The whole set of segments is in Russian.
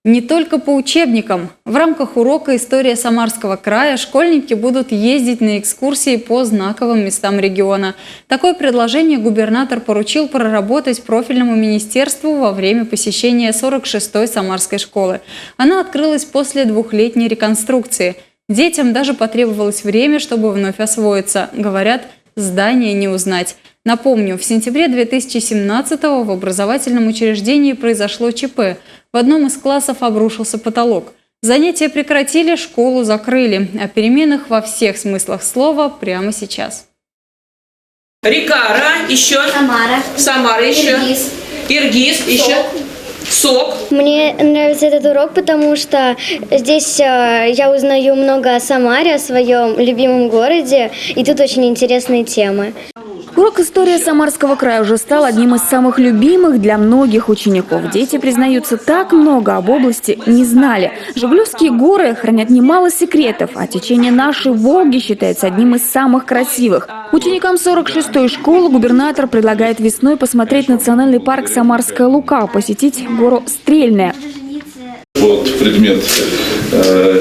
Не только по учебникам. В рамках урока «История Самарского края» школьники будут ездить на экскурсии по знаковым местам региона. Такое предложение губернатор поручил проработать профильному министерству во время посещения 46-й Самарской школы. Она открылась после двухлетней реконструкции. Детям даже потребовалось время, чтобы вновь освоиться. Говорят, здание не узнать. Напомню, в сентябре 2017-го в образовательном учреждении произошло ЧП. В одном из классов обрушился потолок. Занятия прекратили, школу закрыли. О переменах во всех смыслах слова прямо сейчас. Рикара, еще. Самара еще. Иргиз еще. Сок. Мне нравится этот урок, потому что здесь я узнаю много о Самаре, о своем любимом городе, и тут очень интересные темы. Урок «История Самарского края» уже стал одним из самых любимых для многих учеников. Дети, признаются, так много об области не знали. Жигулевские горы хранят немало секретов, а течение нашей Волги считается одним из самых красивых. Ученикам 46-й школы губернатор предлагает весной посмотреть национальный парк Самарская Лука, посетить гору Стрельная. Вот предмет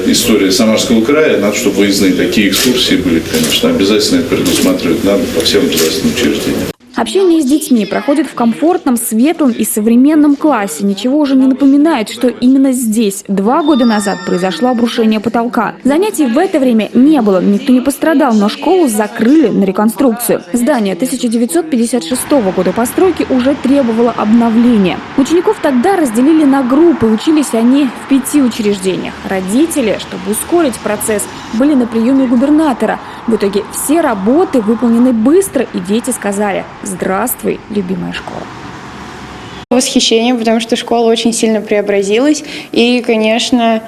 истории Самарского края, надо, чтобы выездные такие экскурсии были, конечно, обязательно это предусматривать надо по всем образовательным учреждениям. Общение с детьми проходит в комфортном, светлом и современном классе. Ничего уже не напоминает, что именно здесь 2 года назад произошло обрушение потолка. Занятий в это время не было, никто не пострадал, но школу закрыли на реконструкцию. Здание 1956 года постройки уже требовало обновления. Учеников тогда разделили на группы, учились они в 5 учреждениях. Родители, чтобы ускорить процесс, были на приеме губернатора. В итоге все работы выполнены быстро, и дети сказали: «Здравствуй, любимая школа». Восхищение, потому что школа очень сильно преобразилась. И, конечно,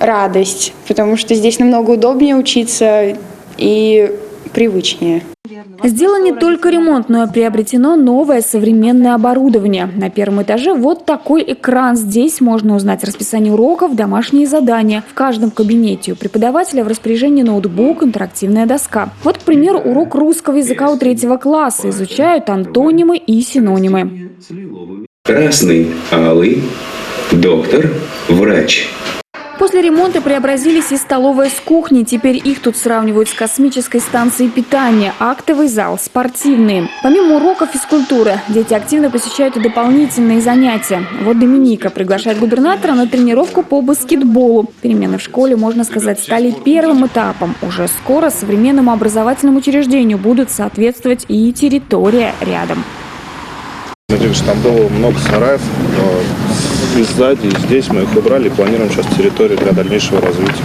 радость, потому что здесь намного удобнее учиться и привычнее. Сделан не только ремонт, но и приобретено новое современное оборудование. На первом этаже вот такой экран. Здесь можно узнать расписание уроков, домашние задания. В каждом кабинете у преподавателя в распоряжении ноутбук, интерактивная доска. Вот, к примеру, урок русского языка у 3 класса. Изучают антонимы и синонимы. Красный, алый, доктор, врач. После ремонта преобразились и столовая с кухней. Теперь их тут сравнивают с космической станцией питания. Актовый зал, спортивные. Помимо уроков физкультуры, дети активно посещают и дополнительные занятия. Вот Доминика приглашает губернатора на тренировку по баскетболу. Перемены в школе, можно сказать, стали первым этапом. Уже скоро современному образовательному учреждению будут соответствовать и территория рядом. Там было много сараев, но и сзади, и здесь мы их убрали и планируем сейчас территорию для дальнейшего развития.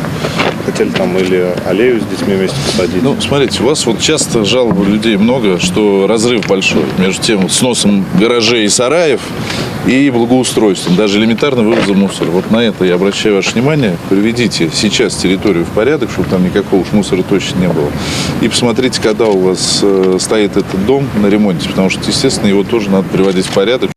Хотели там или аллею с детьми вместе посадить. Ну, смотрите, у вас вот часто жалобы людей много, что разрыв большой между тем сносом гаражей и сараев и благоустройством, даже элементарно вывозом мусора. Вот на это я обращаю ваше внимание. Приведите сейчас территорию в порядок, чтобы там никакого уж мусора точно не было. И посмотрите, когда у вас стоит этот дом на ремонте, потому что, естественно, его тоже надо приводить в порядок.